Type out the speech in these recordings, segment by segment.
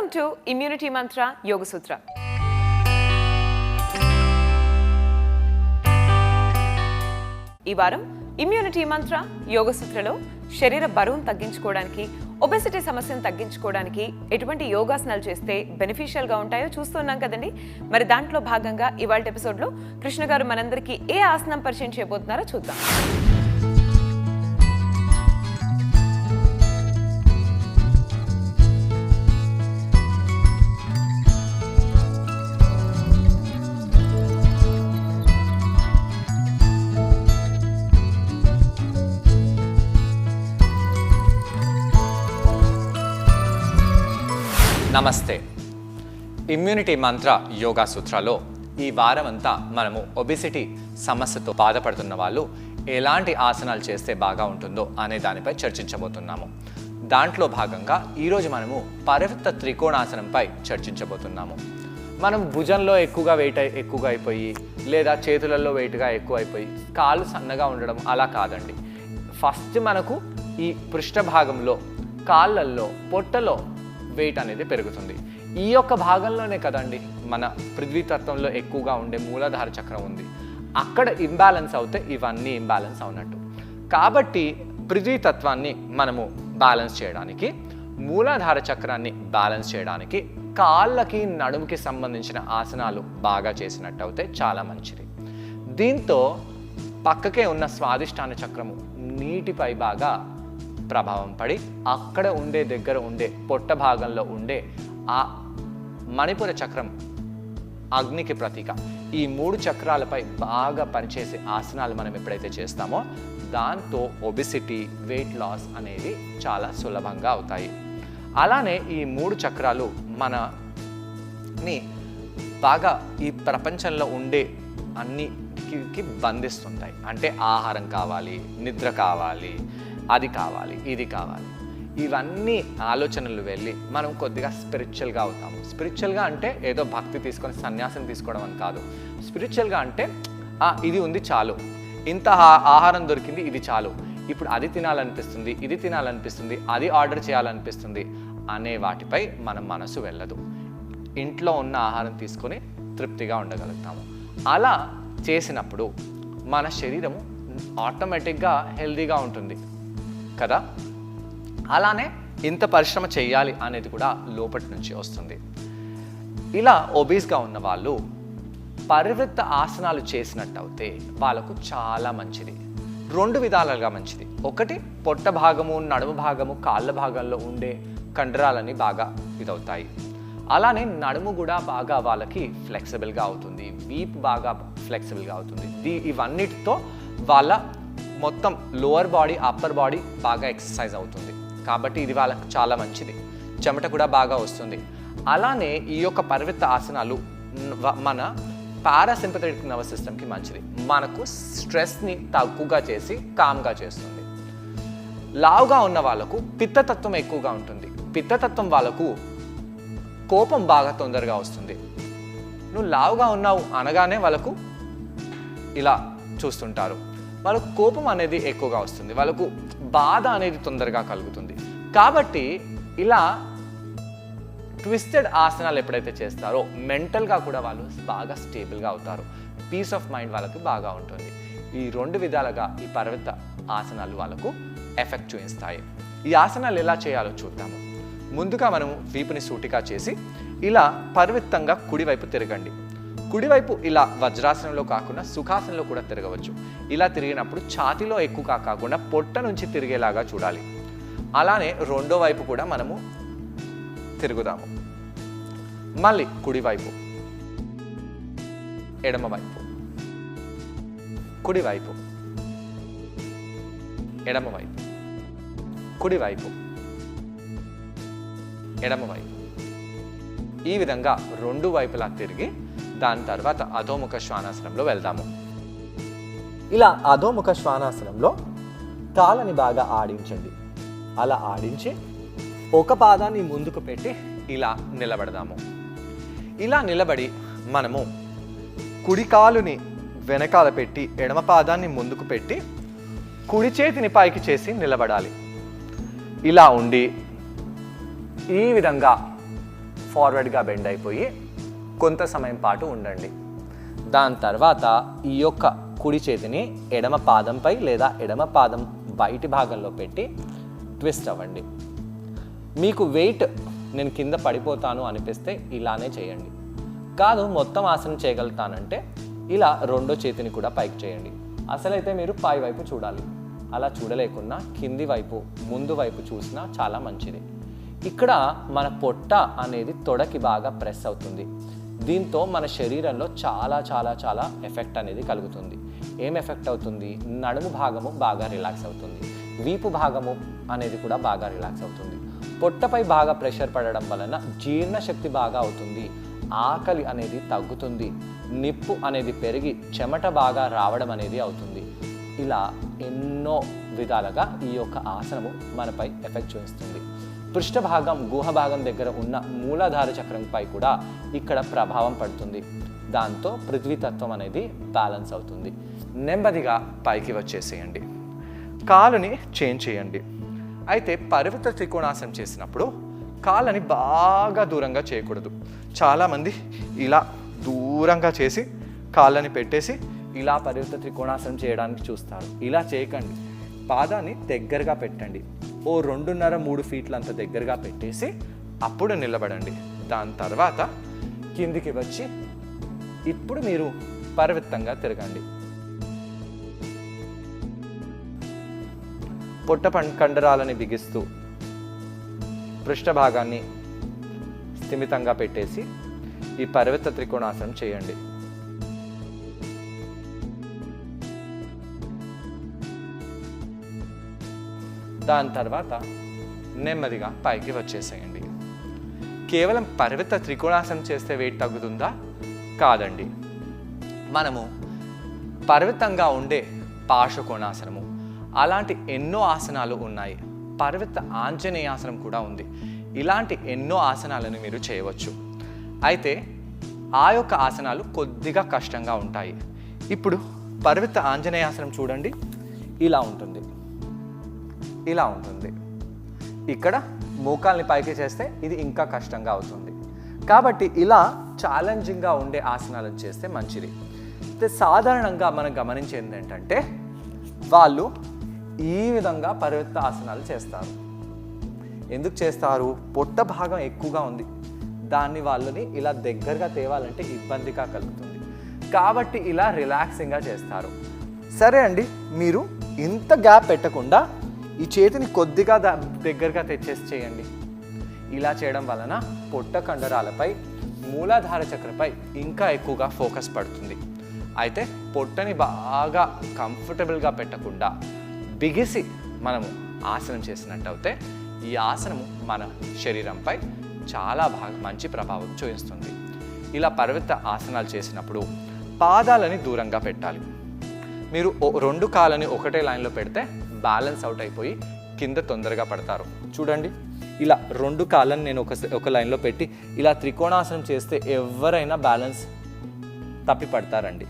Welcome to Immunity Mantra Yoga Sutra. ఈ వారం immunity మంత్ర యోగ సూత్రలో శరీర బరువును తగ్గించుకోవడానికి, ఒబెసిటీ సమస్యను తగ్గించుకోవడానికి ఎటువంటి యోగాసనాలు చేస్తే బెనిఫిషియల్ గా ఉంటాయో చూస్తున్నాం కదండి. మరి దాంట్లో భాగంగా ఇవాళ ఎపిసోడ్ లో కృష్ణ గారు మనందరికీ ఏ ఆసనం పరిచయం చేయబోతున్నారో చూద్దాం. నమస్తే. ఇమ్యూనిటీ మంత్ర యోగా సూత్రాలో ఈ వారం అంతా మనము ఒబెసిటీ సమస్యతో బాధపడుతున్న వాళ్ళు ఎలాంటి ఆసనాలు చేస్తే బాగా ఉంటుందో అనే దానిపై చర్చించబోతున్నాము. దాంట్లో భాగంగా ఈరోజు మనము పరివృత్త త్రికోణాసనంపై చర్చించబోతున్నాము. మనం భుజంలో ఎక్కువగా అయిపోయి లేదా చేతులలో వెయిట్గా ఎక్కువ అయిపోయి కాళ్ళు సన్నగా ఉండడం అలా కాదండి. ఫస్ట్ మనకు ఈ పృష్ఠ భాగంలో కాళ్ళల్లో పొట్టలో వెయిట్ అనేది పెరుగుతుంది. ఈ యొక్క భాగంలోనే కదండి మన పృథ్వీతత్వంలో ఎక్కువగా ఉండే మూలాధార చక్రం ఉంది. అక్కడ ఇంబ్యాలెన్స్ అవుతే ఇవన్నీ ఇంబ్యాలెన్స్ అవునట్టు. కాబట్టి పృథ్వీతత్వాన్ని మనము బ్యాలెన్స్ చేయడానికి, మూలాధార చక్రాన్ని బ్యాలెన్స్ చేయడానికి కాళ్ళకి నడుముకి సంబంధించిన ఆసనాలు బాగా చేసినట్టు అయితే చాలా మంచిది. దీంతో పక్కకే ఉన్న స్వాదిష్టాన చక్రము నీటిపై బాగా ప్రభావం పడి అక్కడ దగ్గర ఉండే పొట్ట భాగంలో ఉండే ఆ మణిపుర చక్రం అగ్నికి ప్రతీక. ఈ 3 చక్రాలపై బాగా పనిచేసే ఆసనాలు మనం ఎప్పుడైతే చేస్తామో దాంతో ఒబెసిటీ, వెయిట్ లాస్ అనేది చాలా సులభంగా అవుతాయి. అలానే ఈ 3 చక్రాలు మనని బాగా ఈ ప్రపంచంలో ఉండే అన్నిటికి బంధిస్తుంటాయి. అంటే ఆహారం కావాలి, నిద్ర కావాలి, అది కావాలి, ఇది కావాలి, ఇవన్నీ ఆలోచనలు వెళ్ళి మనం కొద్దిగా స్పిరిచువల్గా అవుతాము. స్పిరిచువల్గా అంటే ఏదో భక్తి తీసుకొని సన్యాసం తీసుకోవడం అని కాదు. స్పిరిచువల్గా అంటే ఇది ఉంది చాలు, ఇంత ఆహారం దొరికింది ఇది చాలు, ఇప్పుడు అది తినాలనిపిస్తుంది, ఇది తినాలనిపిస్తుంది, అది ఆర్డర్ చేయాలనిపిస్తుంది అనే వాటిపై మన మనసు వెళ్ళదు. ఇంట్లో ఉన్న ఆహారం తీసుకొని తృప్తిగా ఉండగలుగుతాము. అలా చేసినప్పుడు మన శరీరము ఆటోమేటిక్గా హెల్దీగా ఉంటుంది కదా. అలానే ఇంత పరిశ్రమ చేయాలి అనేది కూడా లోపటి నుంచి వస్తుంది. ఇలా ఒబీస్గా ఉన్న వాళ్ళు పరివృత్త ఆసనాలు చేసినట్టు అయితే వాళ్ళకు చాలా మంచిది. 2 విధాలుగా మంచిది. ఒకటి, పొట్ట భాగము, నడుము భాగము, కాళ్ళ భాగంలో ఉండే కండరాలని బాగా ఇదవుతాయి. అలానే నడుము కూడా బాగా వాళ్ళకి ఫ్లెక్సిబుల్గా అవుతుంది, వీప్ బాగా ఫ్లెక్సిబుల్గా అవుతుంది. ఇవన్నిటితో వాళ్ళ మొత్తం లోవర్ బాడీ, అప్పర్ బాడీ బాగా ఎక్సర్సైజ్ అవుతుంది. కాబట్టి ఇది వాళ్ళకు చాలా మంచిది. చెమట కూడా బాగా వస్తుంది. అలానే ఈ యొక్క పరివృత్త ఆసనాలు మన పారాసింపథెటిక్ నర్వస్ సిస్టమ్కి మంచిది. మనకు స్ట్రెస్ని తక్కువగా చేసి కామ్గా చేస్తుంది. లావుగా ఉన్న వాళ్ళకు పిత్తతత్వం ఎక్కువగా ఉంటుంది. పిత్తతత్వం వాళ్ళకు కోపం బాగా తొందరగా వస్తుంది. నువ్వు లావుగా ఉన్నావు అనగానే వాళ్ళకు ఇలా చూస్తుంటారు. వాళ్ళకు కోపం అనేది ఎక్కువగా వస్తుంది, వాళ్ళకు బాధ అనేది తొందరగా కలుగుతుంది. కాబట్టి ఇలా ట్విస్టెడ్ ఆసనాలు ఎప్పుడైతే చేస్తారో మెంటల్గా కూడా వాళ్ళు బాగా స్టేబుల్గా అవుతారు. పీస్ ఆఫ్ మైండ్ వాళ్ళకి బాగా ఉంటుంది. ఈ 2 విధాలుగా ఈ పరివృత్త ఆసనాలు వాళ్ళకు ఎఫెక్ట్ చూపిస్తాయి. ఈ ఆసనాలు ఎలా చేయాలో చూద్దాము. ముందుగా మనము వీపుని సూటిగా చేసి ఇలా పరివృత్తంగా కుడివైపు తిరగండి. కుడివైపు ఇలా వజ్రాసనంలో కాకుండా సుఖాసనంలో కూడా తిరగవచ్చు. ఇలా తిరిగినప్పుడు ఛాతీలో ఎక్కువ కాకుండా పొట్ట నుంచి తిరిగేలాగా చూడాలి. అలానే రెండో వైపు కూడా మనము తిరుగుదాము. మళ్ళీ కుడివైపు, ఎడమవైపు, కుడివైపు, ఎడమవైపు, కుడివైపు, ఎడమవైపు. ఈ విధంగా 2 వైపులా తిరిగి దాని తర్వాత అధోముఖ శ్వానాసనంలో వెళ్దాము. ఇలా అధోముఖ శ్వానాసనంలో కాళ్ళని బాగా ఆడించండి. అలా ఆడించి ఒక పాదాన్ని ముందుకు పెట్టి ఇలా నిలబడదాము. ఇలా నిలబడి మనము కుడి కాలుని వెనకాల పెట్టి ఎడమ పాదాన్ని ముందుకు పెట్టి కుడి చేతిని పైకి చేసి నిలబడాలి. ఇలా ఉండి ఈ విధంగా ఫార్వర్డ్గా బెండ్ అయిపోయి కొంత సమయం పాటు ఉండండి. దాని తర్వాత ఈ యొక్క కుడి చేతిని ఎడమ పాదంపై లేదా ఎడమ పాదం బయటి భాగంలో పెట్టి ట్విస్ట్ అవ్వండి. మీకు వెయిట్ నేను కింద పడిపోతాను అనిపిస్తే ఇలానే చేయండి. కాదు మొత్తం ఆసనం చేయగలుగుతానంటే ఇలా రెండో చేతిని కూడా పైకి చేయండి. అసలైతే మీరు పై వైపు చూడాలి. అలా చూడలేకున్నా కింది వైపు ముందు వైపు చూసినా చాలా మంచిది. ఇక్కడ మన పొట్ట అనేది తొడకి బాగా ప్రెస్ అవుతుంది. దీంతో మన శరీరంలో చాలా చాలా చాలా ఎఫెక్ట్ అనేది కలుగుతుంది. ఏం ఎఫెక్ట్ అవుతుంది? నడుము భాగము బాగా రిలాక్స్ అవుతుంది, వీపు భాగము అనేది కూడా బాగా రిలాక్స్ అవుతుంది. పొట్టపై బాగా ప్రెషర్ పడడం వలన జీర్ణశక్తి బాగా అవుతుంది, ఆకలి అనేది తగ్గుతుంది, నిప్పు అనేది పెరిగి చెమట బాగా రావడం అనేది అవుతుంది. ఇలా ఎన్నో విధాలుగా ఈ యొక్క ఆసనము మనపై ఎఫెక్ట్ చూపిస్తుంది. పృష్ఠభాగం గుహ భాగం దగ్గర ఉన్న మూలాధార చక్రంపై కూడా ఇక్కడ ప్రభావం పడుతుంది. దాంతో పృథ్వీతత్వం అనేది బ్యాలెన్స్ అవుతుంది. నెమ్మదిగా పైకి వచ్చేసేయండి. కాలుని చేంజ్ చేయండి. అయితే పరివృత్త త్రికోణాసనం చేసినప్పుడు కాళ్ళని బాగా దూరంగా చేయకూడదు. చాలామంది ఇలా దూరంగా చేసి కాళ్ళని పెట్టేసి ఇలా పరివృత్త త్రికోణాసనం చేయడానికి చూస్తారు. ఇలా చేయకండి. పాదాన్ని దగ్గరగా పెట్టండి. ఓ 2.5-3 ఫీట్ల అంత దగ్గరగా పెట్టేసి అప్పుడు నిలబడండి. దాని తర్వాత కిందికి వచ్చి ఇప్పుడు మీరు పరివృత్తంగా తిరగండి. పొట్ట కండరాలని బిగిస్తూ పృష్ఠభాగాన్ని స్థిమితంగా పెట్టేసి ఈ పరివృత్త త్రికోణాసనం చేయండి. దాని తర్వాత నెమ్మదిగా పైకి వచ్చేసేయండి. కేవలం పరివృత్త త్రికోణాసనం చేస్తే వెయిట్ తగ్గుతుందా? కాదండి. మనము పరివృత్తంగా ఉండే పార్శ్వకోణాసనము అలాంటి ఎన్నో ఆసనాలు ఉన్నాయి. పరివృత్త ఆంజనేయాసనం కూడా ఉంది. ఇలాంటి ఎన్నో ఆసనాలను మీరు చేయవచ్చు. అయితే ఆ యొక్క ఆసనాలు కొద్దిగా కష్టంగా ఉంటాయి. ఇప్పుడు పరివృత్త ఆంజనేయాసనం చూడండి. ఇలా ఉంటుంది, ఇలా ఉంటుంది. ఇక్కడ మోకాల్ని పైకి చేస్తే ఇది ఇంకా కష్టంగా అవుతుంది. కాబట్టి ఇలా ఛాలెంజింగ్గా ఉండే ఆసనాలను చేస్తే మంచిది. అయితే సాధారణంగా మనం గమనించేది ఏంటంటే వాళ్ళు ఈ విధంగా పరివృత్త ఆసనాలు చేస్తారు. ఎందుకు చేస్తారు? పొట్ట భాగం ఎక్కువగా ఉంది, దాన్ని వాళ్ళని ఇలా దగ్గరగా తేవాలంటే ఇబ్బందిగా కలుగుతుంది. కాబట్టి ఇలా రిలాక్సింగ్గా చేస్తారు. సరే అండి, మీరు ఇంత గ్యాప్ పెట్టకుండా ఈ చేతిని కొద్దిగా దగ్గరగా తెచ్చేసి చేయండి. ఇలా చేయడం వలన పొట్ట కండరాలపై మూలాధార చక్రపై ఇంకా ఎక్కువగా ఫోకస్ పడుతుంది. అయితే పొట్టని బాగా కంఫర్టబుల్గా పెట్టకుండా బిగిసి మనము ఆసనం చేసినట్టయితే ఈ ఆసనము మన శరీరంపై చాలా మంచి ప్రభావం చూపిస్తుంది. ఇలా పరివృత్త ఆసనాలు చేసినప్పుడు పాదాలని దూరంగా పెట్టాలి. మీరు 2 కాళ్ళని ఒకటే లైన్లో పెడితే బ్యాలెన్స్ అవుట్ అయిపోయి కింద తొందరగా పడతారు. చూడండి, ఇలా 2 కాళ్ళని నేను ఒక లైన్లో పెట్టి ఇలా త్రికోణాసనం చేస్తే ఎవరైనా బ్యాలెన్స్ తప్పి పడతారండి.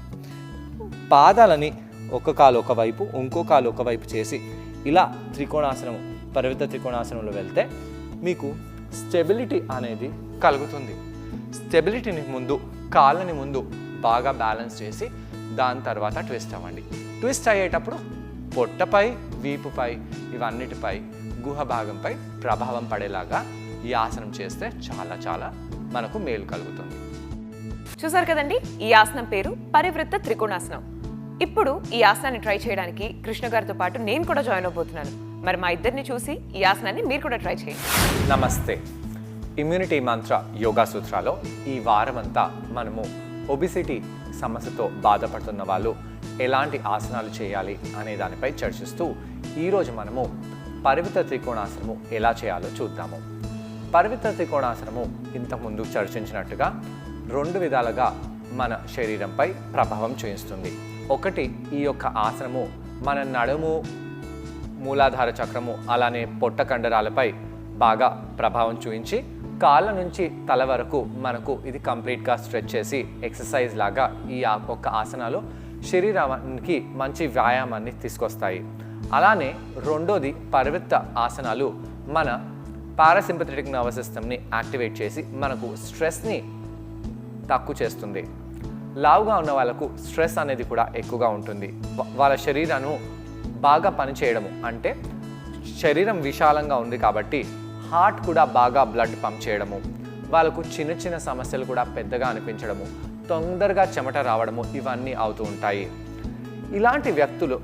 పాదాలని ఒక కాలు ఒకవైపు ఇంకో కాలు ఒకవైపు చేసి ఇలా త్రికోణాసనం పరివృత్త త్రికోణాసనంలో వెళ్తే మీకు స్టెబిలిటీ అనేది కలుగుతుంది. స్టెబిలిటీని ముందు కాళ్ళని ముందు బాగా బ్యాలెన్స్ చేసి దాని తర్వాత ట్విస్ట్ అవ్వండి. ట్విస్ట్ అయ్యేటప్పుడు పొట్టపై, వీపుపై, ఇవన్నిటిపై గుహ భాగంపై ప్రభావం పడేలాగా ఈ ఆసనం చేస్తే చాలా చాలా మనకు మేలు కలుగుతుంది. చూసారు కదండి, ఈ ఆసనం పేరు పరివృత్త త్రికోణాసనం. ఇప్పుడు ఈ ఆసనాన్ని ట్రై చేయడానికి కృష్ణ గారితో పాటు నేను కూడా జాయిన్ అవబోతున్నాను. మరి మా ఇద్దరిని చూసి ఈ ఆసనాన్ని మీరు కూడా ట్రై చేయండి. నమస్తే. ఇమ్యూనిటీ మంత్ర యోగా సూత్రాలో ఈ వారమంతా మనము ఒబిసిటీ సమస్యతో బాధపడుతున్న వాళ్ళు ఎలాంటి ఆసనాలు చేయాలి అనే దానిపై చర్చిస్తూ ఈరోజు మనము పరివృత్త త్రికోణాసనము ఎలా చేయాలో చూద్దాము. పరివృత్త త్రికోణాసనము ఇంతకుముందు చర్చించినట్టుగా 2 విధాలుగా మన శరీరంపై ప్రభావం చూపిస్తుంది. ఒకటి, ఈ యొక్క ఆసనము మన నడుము, మూలాధార చక్రము అలానే పొట్ట కండరాలపై బాగా ప్రభావం చూపించి కాళ్ళ నుంచి తల వరకు మనకు ఇది కంప్లీట్గా స్ట్రెచ్ చేసి ఎక్సర్సైజ్ లాగా ఈ ఒక్క ఆసనాలు శరీరానికి మంచి వ్యాయామాన్ని తీసుకొస్తాయి. అలానే రెండోది పరివృత్త ఆసనాలు మన పారాసింపథెటిక్ నర్వస్ సిస్టమ్ని యాక్టివేట్ చేసి మనకు స్ట్రెస్ని తక్కువ చేస్తుంది. లావుగా ఉన్న వాళ్ళకు స్ట్రెస్ అనేది కూడా ఎక్కువగా ఉంటుంది. వాళ్ళ శరీరాన్ని బాగా పనిచేయడము, అంటే శరీరం విశాలంగా ఉంది కాబట్టి హార్ట్ కూడా బాగా బ్లడ్ పంప్ చేయడము, వాళ్ళకు చిన్న చిన్న సమస్యలు కూడా పెద్దగా అనిపించడము, తొందరగా చెమట రావడము, ఇవన్నీ అవుతూ ఉంటాయి. ఇలాంటి వ్యక్తులు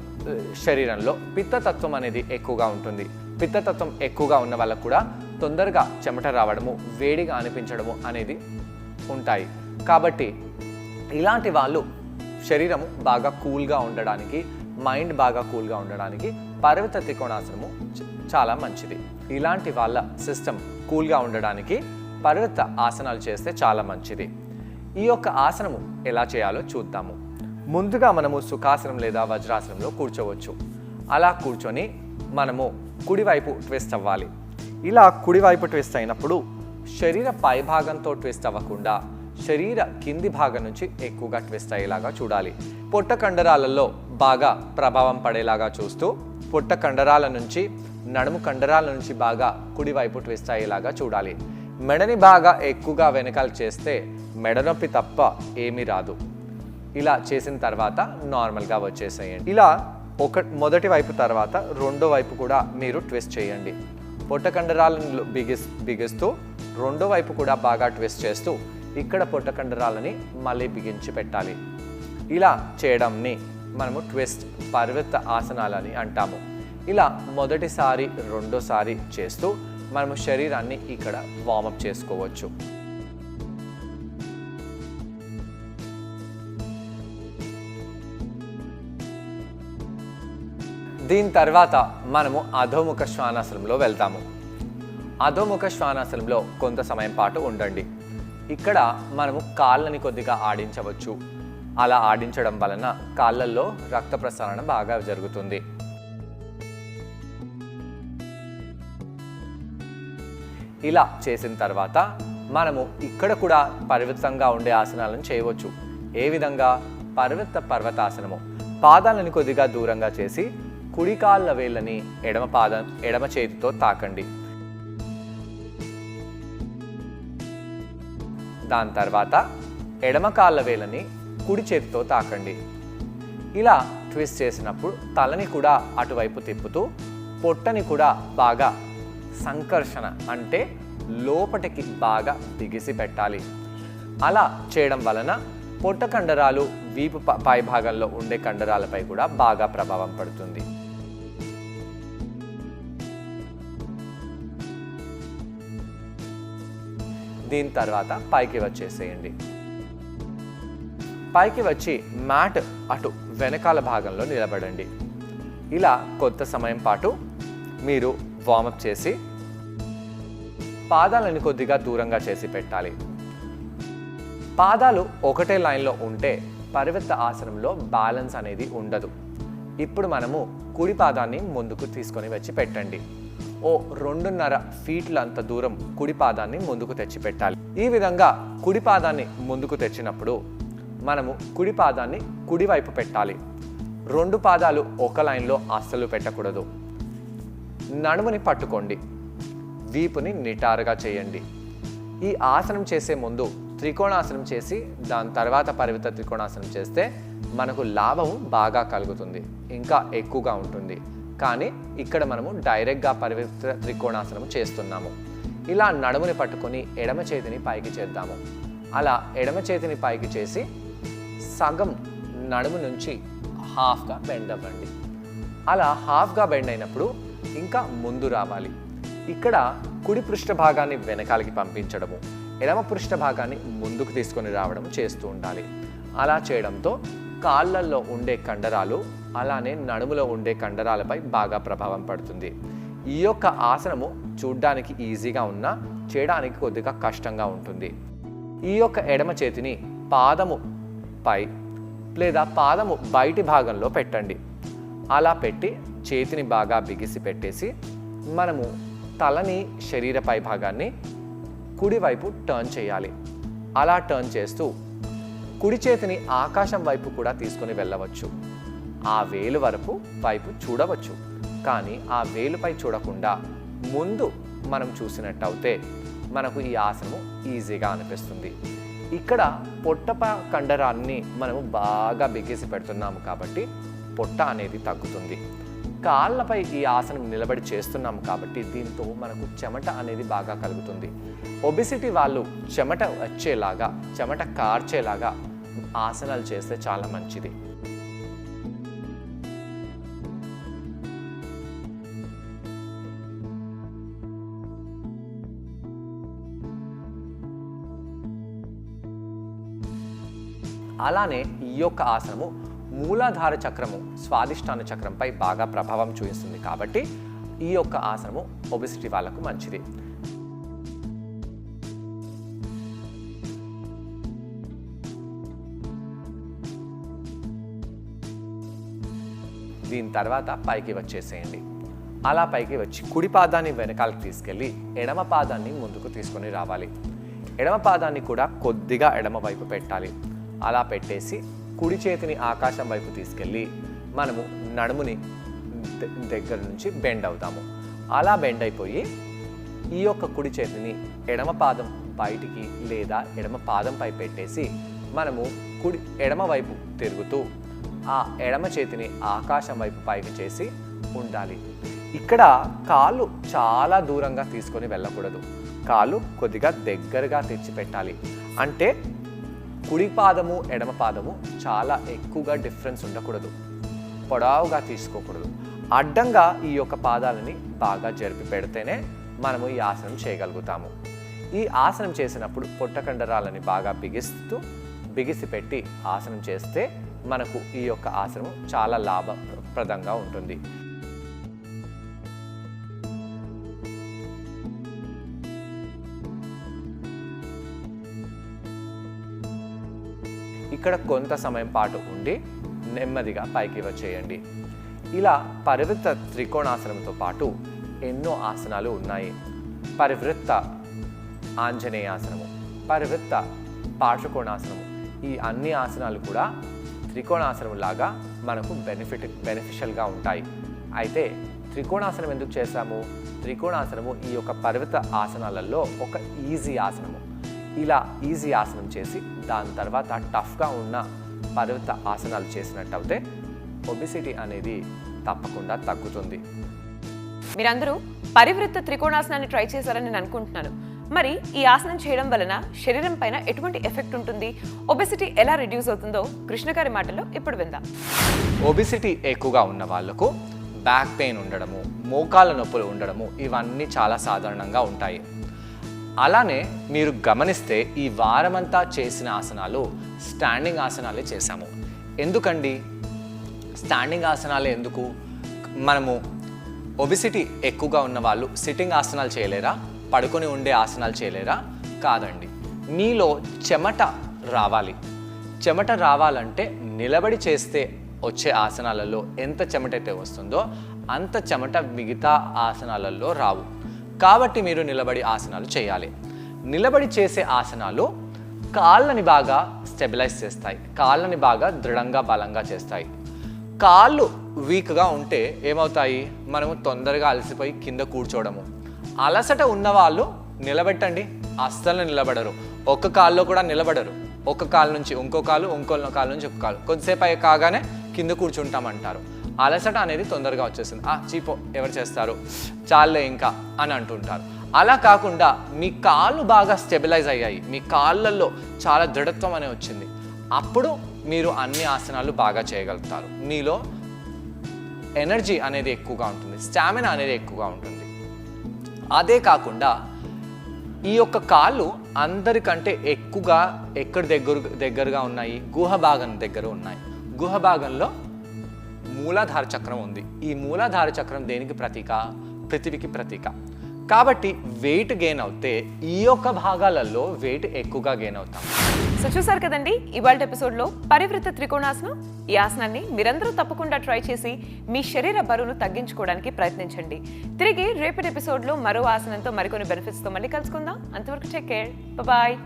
శరీరంలో పిత్తతత్వం అనేది ఎక్కువగా ఉంటుంది. పిత్తతత్వం ఎక్కువగా ఉన్న వాళ్ళకు కూడా తొందరగా చెమట రావడము, వేడిగా అనిపించడము అనేది ఉంటాయి. కాబట్టి ఇలాంటి వాళ్ళు శరీరము బాగా కూల్గా ఉండడానికి, మైండ్ బాగా కూల్గా ఉండడానికి పర్వత త్రికోణాసనము చాలా మంచిది. ఇలాంటి వాళ్ళ సిస్టమ్ కూల్గా ఉండడానికి పర్వత ఆసనాలు చేస్తే చాలా మంచిది. ఈ యొక్క ఆసనము ఎలా చేయాలో చూద్దాము. ముందుగా మనము సుఖాసనం లేదా వజ్రాసనంలో కూర్చోవచ్చు. అలా కూర్చొని మనము కుడివైపు ట్విస్ట్ అవ్వాలి. ఇలా కుడివైపు ట్విస్ట్ అయినప్పుడు శరీర పైభాగంతో ట్విస్ట్ అవ్వకుండా శరీర కింది భాగం నుంచి ఎక్కువగా ట్విస్ట్ అయ్యేలాగా చూడాలి. పొట్ట కండరాలలో బాగా ప్రభావం పడేలాగా చూస్తూ పొట్ట కండరాల నుంచి, నడుము కండరాల నుంచి బాగా కుడివైపు ట్విస్ట్ అయ్యేలాగా చూడాలి. మెడని బాగా ఎక్కువగా వెనకాల చేస్తే మెడ నొప్పి తప్ప ఏమీ రాదు. ఇలా చేసిన తర్వాత నార్మల్గా వచ్చేసేయండి. ఇలా మొదటి వైపు తర్వాత రెండో వైపు కూడా మీరు ట్విస్ట్ చేయండి. పొట్ట కండరాలను బిగిస్తూ రెండో వైపు కూడా బాగా ట్విస్ట్ చేస్తూ ఇక్కడ పొట్ట కండరాలని మళ్ళీ బిగించి పెట్టాలి. ఇలా చేయడంని మనము ట్విస్ట్ పర్వత ఆసనాలని అంటాము. ఇలా మొదటిసారి రెండోసారి చేస్తూ మనము శరీరాన్ని ఇక్కడ వార్మప్ చేసుకోవచ్చు. దీని తర్వాత మనము అధోముఖ శ్వానాసనంలో వెళ్తాము. అధోముఖ శ్వానాసనంలో కొంత సమయం పాటు ఉండండి. ఇక్కడ మనము కాళ్ళని కొద్దిగా ఆడించవచ్చు. అలా ఆడించడం వలన కాళ్ళల్లో రక్త ప్రసరణ బాగా జరుగుతుంది. ఇలా చేసిన తర్వాత మనము ఇక్కడ కూడా పర్వతంగా ఉండే ఆసనాలను చేయవచ్చు. ఏ విధంగా? పర్వతాసనము. పాదాలను కొద్దిగా దూరంగా చేసి కుడి కాళ్ళ వేళ్ళని ఎడమ చేతితో తాకండి. దాని తర్వాత ఎడమ కాళ్ళ వేళ్ళని కుడి చేతితో తాకండి. ఇలా ట్విస్ట్ చేసినప్పుడు తలని కూడా అటువైపు తిప్పుతూ పొట్టని కూడా బాగా సంకర్షణ, అంటే లోపటికి బాగా బిగిసి పెట్టాలి. అలా చేయడం వలన పొట్ట కండరాలు, వీపు పై భాగంలో ఉండే కండరాలపై కూడా బాగా ప్రభావం పడుతుంది. దీని తర్వాత పైకి వచ్చేసేయండి. పైకి వచ్చి మ్యాట్ అటు వెనకాల భాగంలో నిలబడండి. ఇలా కొంత సమయం పాటు మీరు వార్మప్ చేసి పాదాలను కొద్దిగా దూరంగా చేసి పెట్టాలి. పాదాలు ఒకటే లైన్లో ఉంటే పర్వత ఆసనంలో బ్యాలెన్స్ అనేది ఉండదు. ఇప్పుడు మనము కుడి పాదాన్ని ముందుకు తీసుకొని వచ్చి పెట్టండి. 2.5 ఫీట్ల అంత దూరం కుడి పాదాన్ని ముందుకు తెచ్చి పెట్టాలి. ఈ విధంగా కుడి పాదాన్ని ముందుకు తెచ్చినప్పుడు మనము కుడి పాదాన్ని కుడివైపు పెట్టాలి. 2 పాదాలు ఒక లైన్లో అస్సలు పెట్టకూడదు. నడుముని పట్టుకోండి. వీపుని నిటారుగా చేయండి. ఈ ఆసనం చేసే ముందు త్రికోణాసనం చేసి దాని తర్వాత పర్వత త్రికోణాసనం చేస్తే మనకు లాభం బాగా కలుగుతుంది, ఇంకా ఎక్కువగా ఉంటుంది. కానీ ఇక్కడ మనము డైరెక్ట్గా పర్వత త్రికోణాసనం చేస్తున్నాము. ఇలా నడుముని పట్టుకొని ఎడమ చేతిని పైకి చేద్దాము. అలా ఎడమ చేతిని పైకి చేసి సగం నడుము నుంచి హాఫ్గా బెండ్ అవ్వండి. అలా హాఫ్గా బెండ్ అయినప్పుడు ఇంకా ముందు రావాలి. ఇక్కడ కుడి పృష్ఠ భాగాన్ని వెనకాలకి పంపించడము, ఎడమ పృష్ఠ భాగాన్ని ముందుకు తీసుకొని రావడం చేస్తూ ఉండాలి. అలా చేయడంతో కాళ్ళల్లో ఉండే కండరాలు, అలానే నడుములో ఉండే కండరాలపై బాగా ప్రభావం పడుతుంది. ఈ యొక్క ఆసనము చూడ్డానికి ఈజీగా ఉన్నా చేయడానికి కొద్దిగా కష్టంగా ఉంటుంది. ఈ యొక్క ఎడమ చేతిని పాదము పై లేదా పాదము బయటి భాగంలో పెట్టండి. అలా పెట్టి చేతిని బాగా బిగిసి పెట్టేసి మనము తలని, శరీర పై భాగాన్ని కుడివైపు టర్న్ చేయాలి. అలా టర్న్ చేస్తూ కుడి చేతిని ఆకాశం వైపు కూడా తీసుకొని వెళ్ళవచ్చు. ఆ వేలు వైపు చూడవచ్చు, కానీ ఆ వేలుపై చూడకుండా ముందు మనం చూసినట్టయితే మనకు ఈ ఆసనము ఈజీగా అనిపిస్తుంది. ఇక్కడ పొట్ట కండరాన్ని మనము బాగా బిగిసి పెడుతున్నాము కాబట్టి పొట్ట అనేది తగ్గుతుంది. కాళ్ళపై ఈ ఆసనం నిలబడి చేస్తున్నాము కాబట్టి దీంతో మనకు చెమట అనేది బాగా కలుగుతుంది. ఒబిసిటీ వాళ్ళు చెమట వచ్చేలాగా, చెమట కార్చేలాగా ఆసనాలు చేస్తే చాలా మంచిది. అలానే ఈ యొక్క ఆసనము మూలాధార చక్రము, స్వాదిష్టాన చక్రంపై బాగా ప్రభావం చూపిస్తుంది కాబట్టి ఈ యొక్క ఆసనము ఒబిసిటీ వాళ్ళకు మంచిది. దీని తర్వాత పైకి వచ్చేసేయండి. అలా పైకి వచ్చి కుడి పాదాన్ని వెనకాలకి తీసుకెళ్ళి ఎడమ పాదాన్ని ముందుకు తీసుకొని రావాలి. ఎడమ పాదాన్ని కూడా కొద్దిగా ఎడమ వైపు పెట్టాలి. అలా పెట్టేసి కుడి చేతిని ఆకాశం వైపు తీసుకెళ్ళి మనము నడుముని దగ్గర నుంచి బెండ్ అవుతాము. అలా బెండ్ అయిపోయి ఈ యొక్క కుడి చేతిని ఎడమ పాదం బయటికి లేదా ఎడమ పాదంపై పెట్టేసి మనము ఎడమ వైపు తిరుగుతూ ఆ ఎడమ చేతిని ఆకాశం వైపు పైకి చేసి ఉండాలి. ఇక్కడ కాళ్ళు చాలా దూరంగా తీసుకొని వెళ్ళకూడదు. కాళ్ళు కొద్దిగా దగ్గరగా తెచ్చిపెట్టాలి. అంటే కుడి పాదము ఎడమ పాదము చాలా ఎక్కువగా డిఫరెన్స్ ఉండకూడదు, పొడవుగా తీసుకోకూడదు. అడ్డంగా ఈ యొక్క పాదాలని బాగా జరిపి పెడితేనే మనము ఈ ఆసనం చేయగలుగుతాము. ఈ ఆసనం చేసినప్పుడు పొట్ట కండరాలని బాగా బిగిసి పెట్టి ఆసనం చేస్తే మనకు ఈ యొక్క ఆసనం చాలా లాభప్రదంగా ఉంటుంది. ఇక్కడ కొంత సమయం పాటు ఉండి నెమ్మదిగా పైకి వచ్చేయండి. ఇలా పరివృత్త త్రికోణాసనంతో పాటు ఎన్నో ఆసనాలు ఉన్నాయి. పరివృత్త ఆంజనేయాసనము, పరివృత్త పార్శ్వకోణాసనము, ఈ అన్ని ఆసనాలు కూడా త్రికోణాసనం లాగా మనకు బెనిఫిషియల్గా ఉంటాయి. అయితే త్రికోణాసనం ఎందుకు చేశాము? త్రికోణాసనము ఈ యొక్క పరివృత్త ఆసనాలలో ఒక ఈజీ ఆసనము. ఇలా ఈజీ ఆసనం చేసి దాని తర్వాత టఫ్గా ఉన్న పరివృత్త ఆసనాలు చేసినట్టయితే ఒబిసిటీ అనేది తప్పకుండా తగ్గుతుంది. మీరందరూ పరివృత్త త్రికోణాసనాన్ని ట్రై చేశారని నేను అనుకుంటున్నాను. మరి ఈ ఆసనం చేయడం వలన శరీరం పైన ఎటువంటి ఎఫెక్ట్ ఉంటుంది, ఒబెసిటీ ఎలా రిడ్యూస్ అవుతుందో కృష్ణ గారి మాటల్లో ఇప్పుడు విందాం. ఒబిసిటీ ఎక్కువగా ఉన్న వాళ్ళకు బ్యాక్ పెయిన్ ఉండడము, మోకాళ్ళ నొప్పులు ఉండడము ఇవన్నీ చాలా సాధారణంగా ఉంటాయి. అలానే మీరు గమనిస్తే ఈ వారమంతా చేసిన ఆసనాలు స్టాండింగ్ ఆసనాలే చేశాము. ఎందుకండి స్టాండింగ్ ఆసనాలే ఎందుకు? మనము ఒబిసిటీ ఎక్కువగా ఉన్న వాళ్ళు సిట్టింగ్ ఆసనాలు చేయలేరా? పడుకొని ఉండే ఆసనాలు చేయలేరా? కాదండి. మీలో చెమట రావాలి. చెమట రావాలంటే నిలబడి చేస్తే వచ్చే ఆసనాలలో ఎంత చెమట అయితే వస్తుందో అంత చెమట మిగతా ఆసనాలలో రావు. కాబట్టి మీరు నిలబడి ఆసనాలు చేయాలి. నిలబడి చేసే ఆసనాలు కాళ్ళని బాగా స్టెబిలైజ్ చేస్తాయి, కాళ్ళని బాగా దృఢంగా బలంగా చేస్తాయి. కాళ్ళు వీక్గా ఉంటే ఏమవుతాయి? మనము తొందరగా అలసిపోయి కింద కూర్చోవడము. అలసట ఉన్నవాళ్ళు నిలబెట్టండి, అస్సలు నిలబడరు. ఒక్క కాల్లో కూడా నిలబడరు. ఒక కాలు నుంచి ఇంకో కాలు, ఇంకో కాలు నుంచి ఒక కాలు, కొద్దిసేపు అయ్యి కాగానే కింద కూర్చుంటామంటారు. అలసట అనేది తొందరగా వచ్చేస్తుంది. చీపో ఎవరు చేస్తారు, చాలే ఇంకా అని అంటుంటారు. అలా కాకుండా మీ కాళ్ళు బాగా స్టెబిలైజ్ అయ్యాయి, మీ కాళ్ళల్లో చాలా దృఢత్వం అనేది వచ్చింది, అప్పుడు మీరు అన్ని ఆసనాలు బాగా చేయగలుగుతారు. మీలో ఎనర్జీ అనేది ఎక్కువగా ఉంటుంది, స్టామినా అనేది ఎక్కువగా ఉంటుంది. అదే కాకుండా ఈ యొక్క కాళ్ళు అందరికంటే ఎక్కువగా ఎక్కడ దగ్గరగా ఉన్నాయి? గుహ భాగం దగ్గర ఉన్నాయి. గుహ భాగంలో మూలాధార చక్రం ఉంది. ఈ మూలాధార చక్రం దేనికి ప్రతీక? పృథివికి ప్రతీక. కాబట్టి వెయిట్ గెయిన్ అవుతే ఈ యొక్క భాగాలలో వెయిట్ ఎక్కువగా గెయిన్ అవుతాం. సో చూసారు కదండి ఇవాళ ఎపిసోడ్లో పరివృత్త త్రికోణాసనం. ఈ ఆసనాన్ని మీరందరూ తప్పకుండా ట్రై చేసి మీ శరీర బరువును తగ్గించుకోవడానికి ప్రయత్నించండి. తిరిగి రేపటి ఎపిసోడ్లో మరో ఆసనంతో మరికొన్ని బెనిఫిట్స్తో మళ్ళీ కలుసుకుందాం. అంతవరకు టేక్ కేర్, బాయ్.